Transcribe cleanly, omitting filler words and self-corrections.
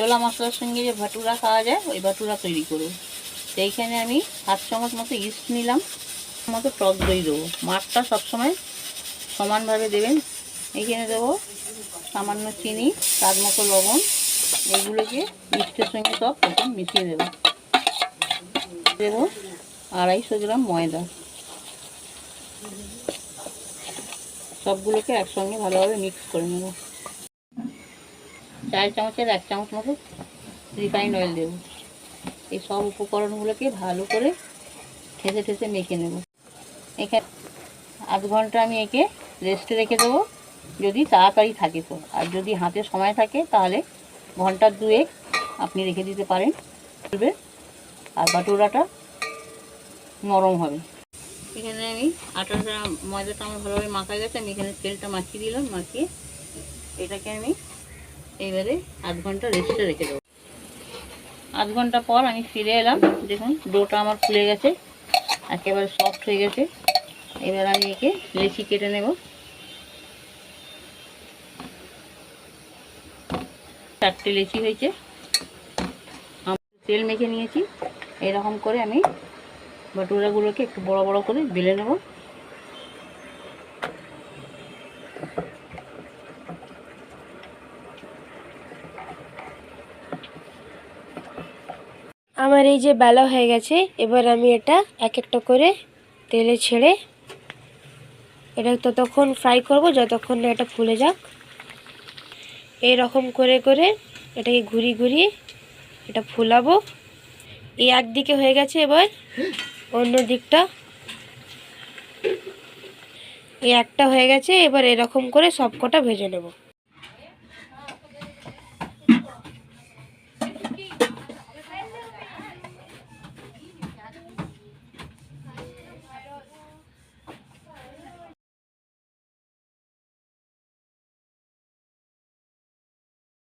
ছোলা মশলার সঙ্গে যে ভাটুরা খাওয়া যায় ওই ভাটুরা তৈরি করব। সেইখানে আমি 7 চামচ মতো ইস্ট নিলাম, মতো টক দই দেবো। মাঠটা সবসময় সমানভাবে দেবেন। এইখানে দেবো সামান্য চিনি, স্বাদ মতো লবণ। এগুলোকে ইস্টের সঙ্গে সব প্রথম মিশিয়ে দেবো। দেবো 250 গ্রাম ময়দা। সবগুলোকে একসঙ্গে ভালোভাবে মিক্স করে নেব। 4 চামচের 1 চামচ মতো রিফাইন্ড অয়েল দেবো। এই সব উপকরণগুলোকে ভালো করে ঠেসে ঠেসে মেখে নেব। এখানে আধ ঘন্টা আমি একে রেস্টে রেখে দেবো, যদি তাড়াতাড়ি থাকে তো। আর যদি হাতে সময় থাকে তাহলে ঘন্টা 2 আপনি রেখে দিতে পারেন, আর বাটুরাটা নরম হবে। এখানে আমি আটাটা ময়দাটা আমার ভালোভাবে মাখা গেছে। আমি এখানে তেলটা মাখিয়ে দিলাম। মাখিয়ে এটাকে আমি এইবারে আধ ঘন্টা রেস্টে রেখে দেবো। আধ ঘন্টা পর আমি ফিরে এলাম। দেখুন ডোটা আমার ফুলে গেছে, একেবারে সফট হয়ে গেছে। এবার আমি একে লেচি কেটে নেব। 4টে লেচি হয়েছে। তেল মেখে নিয়েছি। এরকম করে আমি বাটুরাগুলোকে একটু বড় বড় করে বেলে নেব। আমার এই যে বেলা হয়ে গেছে, এবার আমি এটা এক একটা করে তেলে ছেড়ে এটা ততক্ষণ ফ্রাই করব যতক্ষণ না এটা ফুলে যাক। এইরকম করে করে এটাকে ঘুরিয়ে ঘুরিয়ে এটা ফুলাবো। এই একদিকে হয়ে গেছে, এবার অন্য দিকটা। এই একটা হয়ে গেছে, এবার এরকম করে সবকটা ভেজে নেব।